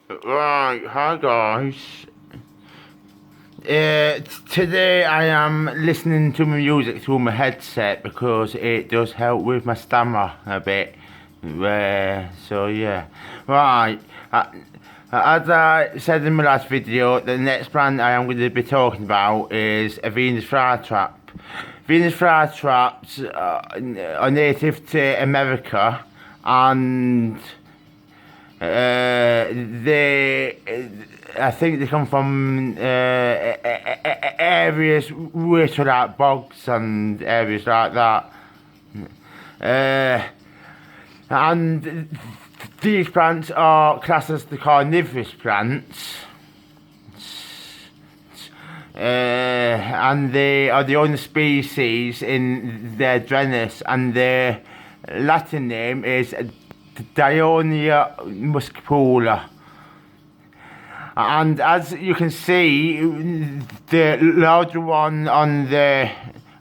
Right, hi guys. Today I am listening to my music through my headset because it does help with my stammer a bit. So yeah. Right. As I said in my last video, the next brand I am going to be talking about is a Venus flytrap. Venus flytraps are native to America, and I think they come from areas which are like bogs and areas like that. And these plants are classed as the carnivorous plants. And they are the only species in their genus, and their Latin name is Dionia muscipula. And as you can see, the larger one on the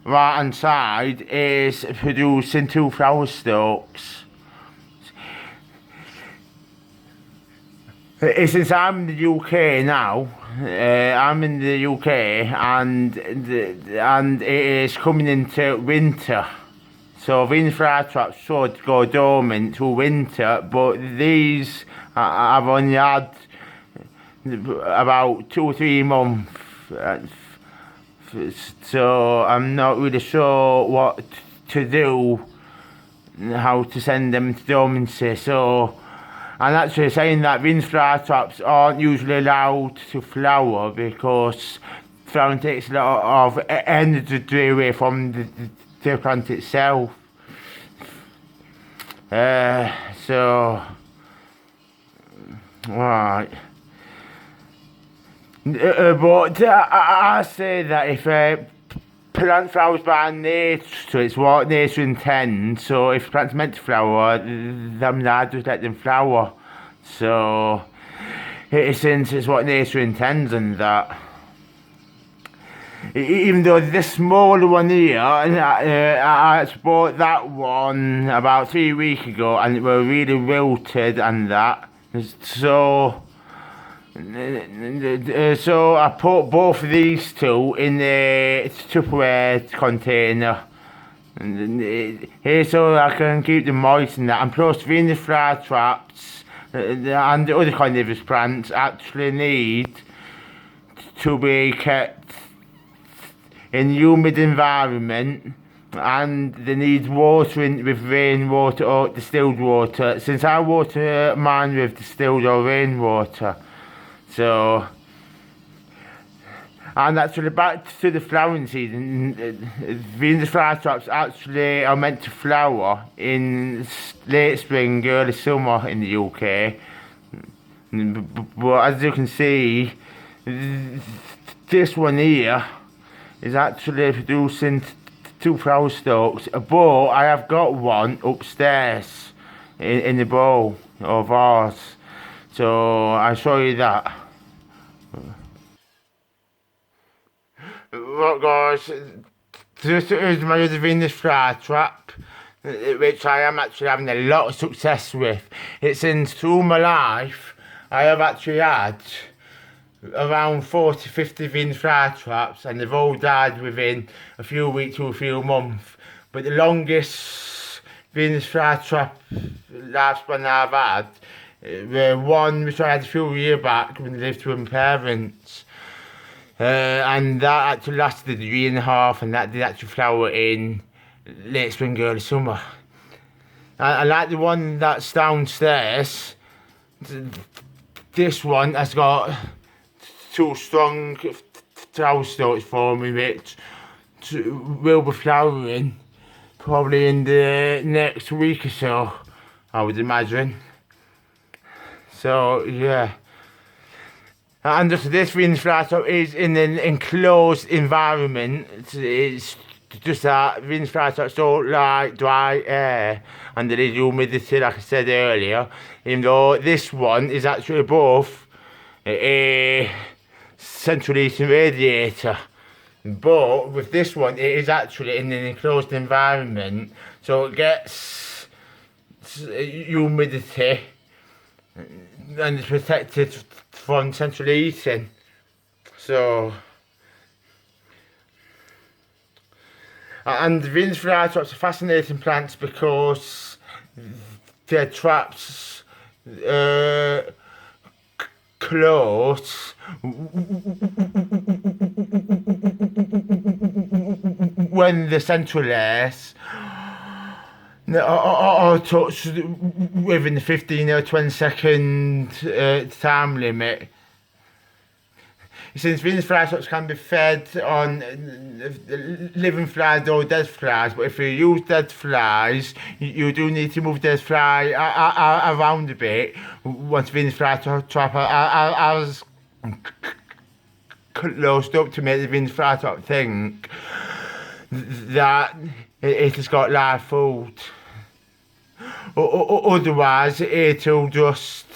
right hand side is producing 2 flower stalks. Since I'm in the UK now, I'm in the UK, and it is coming into winter. So Venus flytraps should go dormant through winter, but these I've only had about 2 or 3 months. So I'm not really sure what to do, how to send them to dormancy. So I'm actually saying that Venus flytraps aren't usually allowed to flower because flowering takes a lot of energy away from the plant itself. So right. But I say that if plant flowers by nature, so it's what nature intends. So if plants meant to flower, then I just let them flower. So since it's what nature intends and that. Even though this smaller one here, I bought that one about 3 weeks ago, and it were really wilted and that. So I put both of these two in the Tupperware container here so I can keep them moist and that. And plus, Venus flytraps and the other carnivorous plants actually need to be kept in humid environment, and they need watering with rainwater or distilled water, since I water mine with distilled or rainwater. So, and actually back to the flowering season, Venus flytraps actually are meant to flower in late spring, early summer in the UK. But as you can see, this one here is actually producing 2 flower stalks, but I have got one upstairs in the bowl of vase, so I'll show you that. Look guys, this is my other Venus flytrap, which I am actually having a lot of success with. It's since through my life I have actually had around 40-50 Venus flytraps, and they've all died within a few weeks to a few months. But the longest Venus flytrap lifespan I've had, the one which I had a few years back when I lived with my parents, and that actually lasted a year and a half, and that did actually flower in late spring, early summer. I like the one that's downstairs. This one has got 2 strong flower stalks for me, which will be flowering probably in the next week or so, I would imagine. So yeah, and just this Venus flytrap is in an enclosed environment. It's just that Venus flytraps don't like dry air, and there is humidity, like I said earlier. Even though this one is actually both a central heating radiator, but with this one it is actually in an enclosed environment, so it gets humidity and it's protected from central heating. So, and the Venus flytraps are fascinating plants because their traps close when the central layers are touched within the 15 or 20 second time limit. Since Venus flytraps can be fed on living flies or dead flies, but if you use dead flies, you do need to move dead fly around a bit once Venus flytrap has closed up to make the Venus flytrap think that it has got live food. Otherwise, it'll just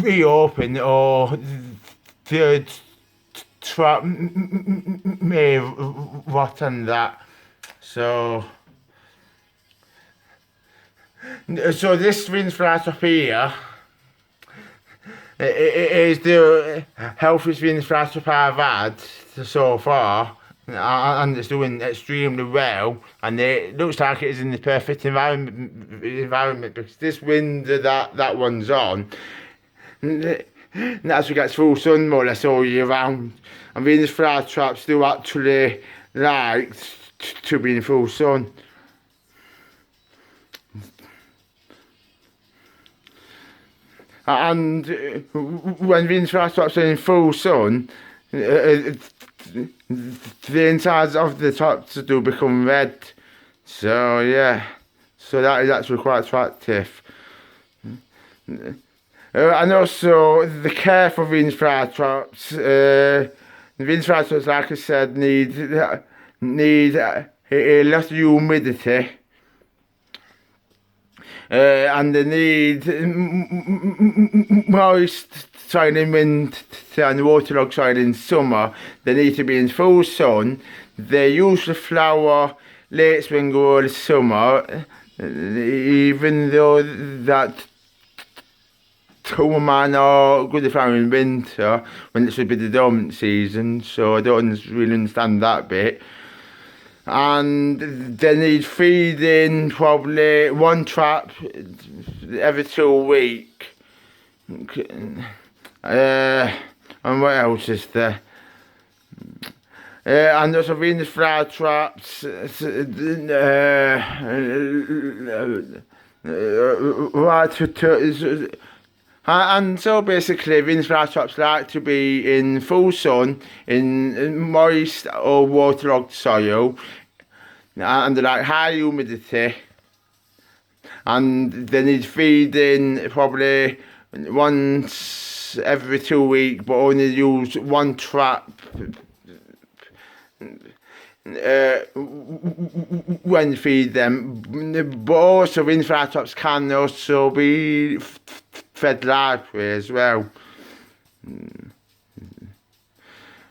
reopen, or the trap may rot and that. So this Venus flytrap here is the healthiest Venus flytrap I've had so far, and it's doing extremely well, and it looks like it is in the perfect environment because this window that one's on, that's what gets full sun more or less all year round, and Venus flytraps do actually like to be in full sun. And when Venus flytraps are in full sun, the insides of the tops do become red. So yeah, so that is actually quite attractive. And also the care for Venus flytraps. Venus flytraps, like I said, need a lot of humidity. And they need moist soil in winter and waterlogged soil in summer. They need to be in full sun. They usually flower late spring or early summer, even though that two of mine are good to flower in winter when it should be the dormant season, so I don't really understand that bit. And they need feeding, probably one trap every 2 weeks. And what else is there? And also Venus flytraps. And so basically Venus flytraps like to be in full sun, in moist or waterlogged soil, and they like high humidity, and they need feeding probably once every 2 weeks, but only use one trap when you feed them. But also Venus flytraps can also be fed live as well.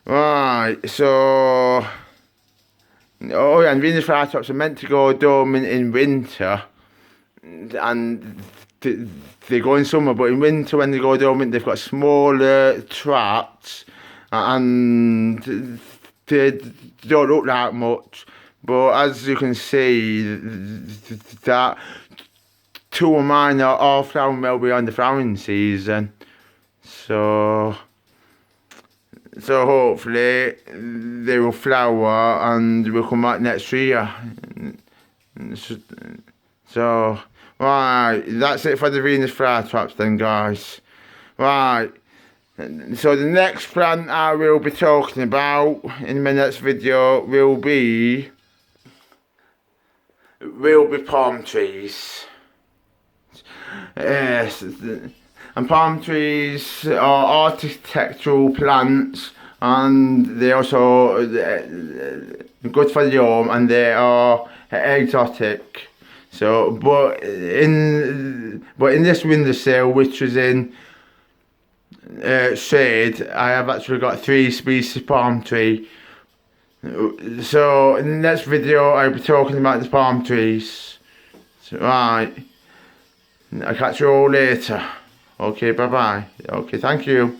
Right, so oh yeah, and Venus flytraps are meant to go dormant in winter, and they go in summer, but in winter when they go dormant they've got smaller traps and they don't look like much, but as you can see that two of mine are all flowering well beyond the flowering season, so hopefully they will flower and will come back next year. So right, that's it for the Venus flytraps then, guys. Right, so the next plant I will be talking about in my next video will be palm trees. Yes, and palm trees are architectural plants, and they also good for the home, and they are exotic. So, but in this windowsill, which is in shade, I have actually got 3 species of palm tree. So in the next video, I'll be talking about the palm trees. So, right. I'll catch you all later. Okay, bye bye. Okay, thank you.